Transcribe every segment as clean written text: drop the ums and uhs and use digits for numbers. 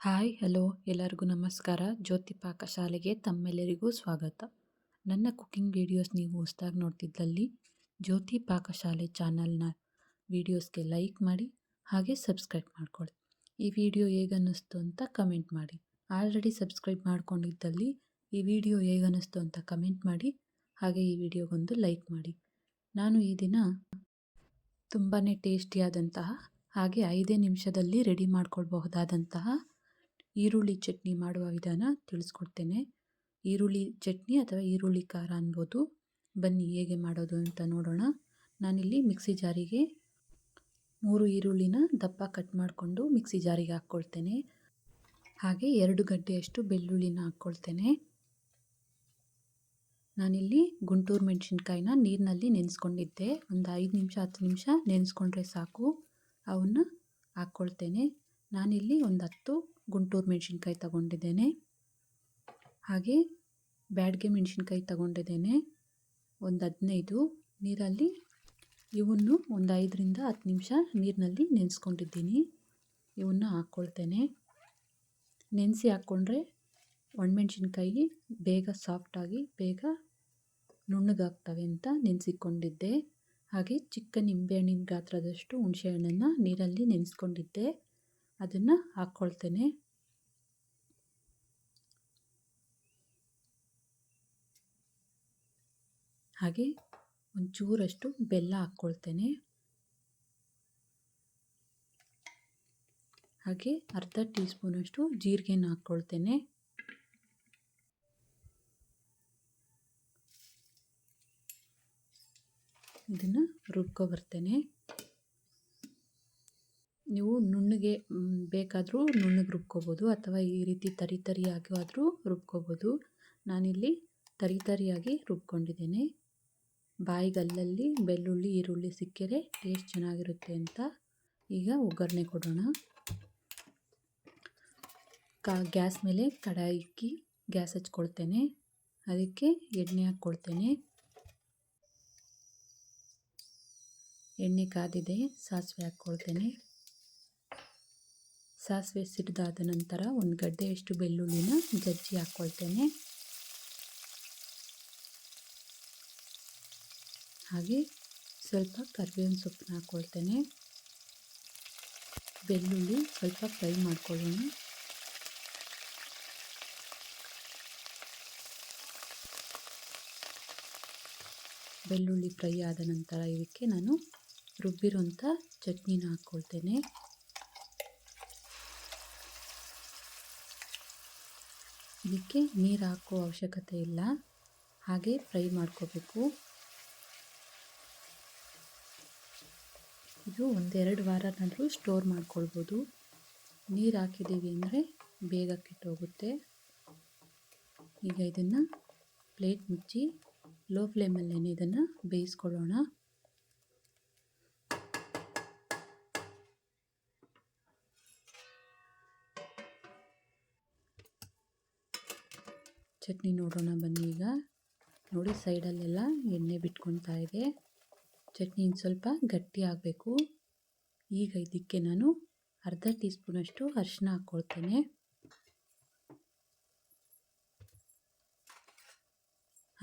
Hi hello ಎಲ್ಲರಿಗೂ ನಮಸ್ಕಾರ. ಜ್ಯೋತಿ ಪಾಕಶಾಲೆಗೆ ತಮ್ಮೆಲ್ಲರಿಗೂ ಸ್ವಾಗತ. ನನ್ನ ಕುಕ್ಕಿಂಗ್ ವೀಡಿಯೋಸ್ ನೀವು ಹೊಸದಾಗಿ ನೋಡ್ತಿದ್ದಲ್ಲಿ ಜ್ಯೋತಿ ಪಾಕಶಾಲೆ ಚಾನಲ್ನ ವೀಡಿಯೋಸ್ಗೆ ಲೈಕ್ ಮಾಡಿ, ಹಾಗೆ ಸಬ್ಸ್ಕ್ರೈಬ್ ಮಾಡ್ಕೊಳ್ಳಿ. ಈ ವಿಡಿಯೋ ಹೇಗನ್ನಿಸ್ತು ಅಂತ ಕಮೆಂಟ್ ಮಾಡಿ. ಆಲ್ರೆಡಿ ಸಬ್ಸ್ಕ್ರೈಬ್ ಮಾಡ್ಕೊಂಡಿದ್ದಲ್ಲಿ ಈ ವಿಡಿಯೋ ಹೇಗನ್ನಿಸ್ತು ಅಂತ ಕಮೆಂಟ್ ಮಾಡಿ, ಹಾಗೆ ಈ ವಿಡಿಯೋಗೊಂದು ಲೈಕ್ ಮಾಡಿ. ನಾನು ಈ ದಿನ ತುಂಬಾ ಟೇಸ್ಟಿಯಾದಂತಹ ಹಾಗೆ 5 ನಿಮಿಷದಲ್ಲಿ ರೆಡಿ ಮಾಡ್ಕೊಳ್ಬಹುದಾದಂತಹ ಈರುಳ್ಳಿ ಚಟ್ನಿ ಮಾಡುವ ವಿಧಾನ ತಿಳಿಸ್ಕೊಡ್ತೇನೆ. ಈರುಳ್ಳಿ ಚಟ್ನಿ ಅಥವಾ ಈರುಳ್ಳಿ ಖಾರ ಅನ್ಬೋದು. ಬನ್ನಿ ಹೇಗೆ ಮಾಡೋದು ಅಂತ ನೋಡೋಣ. ನಾನಿಲ್ಲಿ ಮಿಕ್ಸಿ ಜಾರಿಗೆ 3 ಈರುಳ್ಳಿನ ದಪ್ಪ ಕಟ್ ಮಾಡಿಕೊಂಡು ಮಿಕ್ಸಿ ಜಾರಿಗೆ ಹಾಕ್ಕೊಳ್ತೇನೆ. ಹಾಗೆ 2 ಗಡ್ಡೆಯಷ್ಟು ಬೆಳ್ಳುಳ್ಳಿನ ಹಾಕ್ಕೊಳ್ತೇನೆ. ನಾನಿಲ್ಲಿ ಗುಂಟೂರು ಮೆಣಸಿನ್ಕಾಯಿನ ನೀರಿನಲ್ಲಿ ನೆನೆಸ್ಕೊಂಡಿದ್ದೆ. ಒಂದು 5 ನಿಮಿಷ 10 ನಿಮಿಷ ನೆನೆಸ್ಕೊಂಡ್ರೆ ಸಾಕು. ಅವನ್ನ ಹಾಕ್ಕೊಳ್ತೇನೆ. ನಾನಿಲ್ಲಿ ಒಂದು 10 ಗುಂಟೂರು ಮೆಣಸಿನ್ಕಾಯಿ ತಗೊಂಡಿದ್ದೇನೆ. ಹಾಗೆ ಬ್ಯಾಡಗೆ ಮೆಣಸಿನ್ಕಾಯಿ ತಗೊಂಡಿದ್ದೇನೆ ಒಂದು 15. ನೀರಲ್ಲಿ ಇವನ್ನು ಒಂದು 5ರಿಂದ 10 ನಿಮಿಷ ನೀರಿನಲ್ಲಿ ನೆನೆಸ್ಕೊಂಡಿದ್ದೀನಿ. ಇವನ್ನ ಹಾಕ್ಕೊಳ್ತೇನೆ. ನೆನೆಸಿ ಹಾಕ್ಕೊಂಡ್ರೆ ಒಣಮೆಣಸಿನ್ಕಾಯಿ ಬೇಗ ಸಾಫ್ಟಾಗಿ ಬೇಗ ನುಣ್ಣಗಾಗ್ತವೆ ಅಂತ ನೆನೆಸಿಕೊಂಡಿದ್ದೆ. ಹಾಗೆ ಚಿಕ್ಕ ನಿಂಬೆಹಣ್ಣಿನ ಗಾತ್ರದಷ್ಟು ಹುಣಸೆಹಣ್ಣನ್ನು ನೀರಲ್ಲಿ ನೆನೆಸ್ಕೊಂಡಿದ್ದೆ, ಅದನ್ನು ಹಾಕ್ಕೊಳ್ತೇನೆ. ಹಾಗೆ ಒಂಚೂರಷ್ಟು ಬೆಲ್ಲ ಹಾಕ್ಕೊಳ್ತೇನೆ. ಹಾಗೆ ಅರ್ಧ ಟೀ ಸ್ಪೂನಷ್ಟು ಜೀರಿಗೆನ ಹಾಕ್ಕೊಳ್ತೇನೆ. ಇದನ್ನು ರುಬ್ಕೊಬರ್ತೇನೆ. ನೀವು ನುಣ್ಣಗೆ ಬೇಕಾದರೂ ನುಣ್ಣಗೆ ರುಬ್ಕೋಬೋದು, ಅಥವಾ ಈ ರೀತಿ ತರಿಯಾಗಿ ಆದರೂ ರುಬ್ಕೋಬೋದು. ನಾನಿಲ್ಲಿ ತರಿಯಾಗಿ ರುಬ್ಕೊಂಡಿದ್ದೇನೆ. ಬಾಯಿಗೆ ಅಲ್ಲಲ್ಲಿ ಬೆಳ್ಳುಳ್ಳಿ ಈರುಳ್ಳಿ ಸಿಕ್ಕಿದ್ರೆ ಟೇಸ್ಟ್ ಚೆನ್ನಾಗಿರುತ್ತೆ ಅಂತ. ಈಗ ಒಗ್ಗರಣೆ ಕೊಡೋಣ. ಗ್ಯಾಸ್ ಮೇಲೆ ಕಡಾಯಿ ಇಕ್ಕಿ ಗ್ಯಾಸ್ ಹಚ್ಕೊಳ್ತೇನೆ. ಅದಕ್ಕೆ ಎಣ್ಣೆ ಹಾಕ್ಕೊಳ್ತೇನೆ. ಎಣ್ಣೆ ಕಾದಿದೆ, ಸಾಸಿವೆ ಹಾಕ್ಕೊಳ್ತೇನೆ. ಸಾಸಿವೆ ಸಿಡಿದಾದ ನಂತರ ಒಂದು ಗಡ್ಡೆಯಷ್ಟು ಬೆಳ್ಳುಳ್ಳಿನ ಜಜ್ಜಿ ಹಾಕ್ಕೊಳ್ತೇನೆ. ಹಾಗೆ ಸ್ವಲ್ಪ ಕರಿಬೇವಿನ ಸೊಪ್ಪನ್ನ ಹಾಕ್ಕೊಳ್ತೇನೆ. ಬೆಳ್ಳುಳ್ಳಿ ಸ್ವಲ್ಪ ಫ್ರೈ ಮಾಡ್ಕೊಳ್ಳೋಣ. ಬೆಳ್ಳುಳ್ಳಿ ಫ್ರೈ ಆದ ನಂತರ ಇದಕ್ಕೆ ನಾನು ರುಬ್ಬಿರೋಂಥ ಚಟ್ನಿನ ಹಾಕ್ಕೊಳ್ತೇನೆ. ಇದಕ್ಕೆ ನೀರು ಹಾಕೋ ಅವಶ್ಯಕತೆ ಇಲ್ಲ, ಹಾಗೆ ಫ್ರೈ ಮಾಡ್ಕೋಬೇಕು. ಇದು 1-2 ವಾರನಾದರೂ ಸ್ಟೋರ್ ಮಾಡ್ಕೊಳ್ಬೋದು. ನೀರು ಹಾಕಿದ್ದೀವಿ ಅಂದರೆ ಬೇಗ ಕೆಟ್ಟೋಗುತ್ತೆ. ಈಗ ಇದನ್ನು ಪ್ಲೇಟ್ ಮುಚ್ಚಿ ಲೋ ಫ್ಲೇಮಲ್ಲೇ ಇದನ್ನು ಬೇಯಿಸ್ಕೊಳ್ಳೋಣ. ಚಟ್ನಿ ನೋಡೋಣ ಬನ್ನಿ. ಈಗ ನೋಡಿ, ಸೈಡಲ್ಲೆಲ್ಲ ಎಣ್ಣೆ ಬಿಟ್ಕೊಳ್ತಾ ಇದೆ. ಚಟ್ನಿ ಸ್ವಲ್ಪ ಗಟ್ಟಿ ಆಗಬೇಕು. ಈಗ ಇದಕ್ಕೆ ನಾನು ಅರ್ಧ ಟೀ ಸ್ಪೂನಷ್ಟು ಅರಿಶಿನ ಹಾಕ್ಕೊಳ್ತೇನೆ.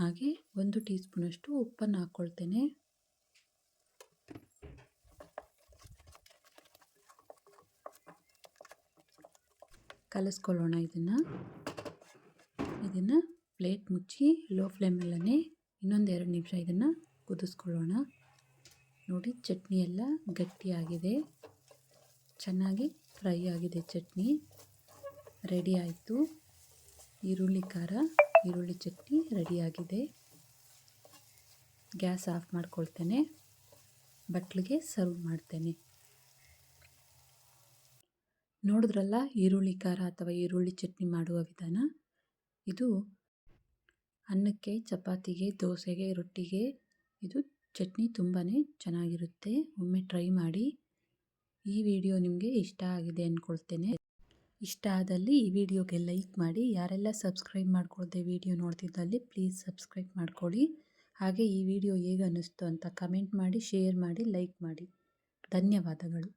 ಹಾಗೆ 1 ಟೀ ಸ್ಪೂನಷ್ಟು ಉಪ್ಪನ್ನು ಹಾಕ್ಕೊಳ್ತೇನೆ. ಕಲಿಸ್ಕೊಳ್ಳೋಣ. ಇದನ್ನು ಪ್ಲೇಟ್ ಮುಚ್ಚಿ ಲೋ ಫ್ಲೇಮಲ್ಲೇ ಇನ್ನೊಂದು 2 ನಿಮಿಷ ಇದನ್ನು ಕುದಿಸ್ಕೊಳ್ಳೋಣ. ನೋಡಿ, ಚಟ್ನಿ ಎಲ್ಲ ಗಟ್ಟಿಯಾಗಿದೆ, ಚೆನ್ನಾಗಿ ಫ್ರೈ ಆಗಿದೆ. ಚಟ್ನಿ ರೆಡಿ ಆಯಿತು. ಈರುಳ್ಳಿ ಖಾರ ಈರುಳ್ಳಿ ಚಟ್ನಿ ರೆಡಿಯಾಗಿದೆ. ಗ್ಯಾಸ್ ಆಫ್ ಮಾಡ್ಕೊಳ್ತೇನೆ. ಬಟ್ಲಿಗೆ ಸರ್ವ್ ಮಾಡ್ತೇನೆ. ನೋಡಿದ್ರಲ್ಲ, ಈರುಳ್ಳಿ ಖಾರ ಅಥವಾ ಈರುಳ್ಳಿ ಚಟ್ನಿ ಮಾಡುವ ವಿಧಾನ. ಇದು ಅನ್ನಕ್ಕೆ, ಚಪಾತಿಗೆ, ದೋಸೆಗೆ, ರೊಟ್ಟಿಗೆ ಇದು ಚಟ್ನಿ ತುಂಬಾ ಚೆನ್ನಾಗಿರುತ್ತೆ. ಒಮ್ಮೆ ಟ್ರೈ ಮಾಡಿ. ಈ ವಿಡಿಯೋ ನಿಮಗೆ ಇಷ್ಟ ಆಗಿದೆ ಅಂದ್ಕೊಳ್ತೇನೆ. ಇಷ್ಟ ಆದಲ್ಲಿ ಈ ವಿಡಿಯೋಗೆ ಲೈಕ್ ಮಾಡಿ. ಯಾರೆಲ್ಲ ಸಬ್ಸ್ಕ್ರೈಬ್ ಮಾಡ್ಕೊಳ್ದೆ ವಿಡಿಯೋ ನೋಡ್ತಿದ್ದಲ್ಲಿ ಪ್ಲೀಸ್ ಸಬ್ಸ್ಕ್ರೈಬ್ ಮಾಡ್ಕೊಳ್ಳಿ. ಹಾಗೆ ಈ ವಿಡಿಯೋ ಹೇಗೆ ಅನ್ನಿಸ್ತು ಅಂತ ಕಮೆಂಟ್ ಮಾಡಿ, ಶೇರ್ ಮಾಡಿ, ಲೈಕ್ ಮಾಡಿ. ಧನ್ಯವಾದಗಳು.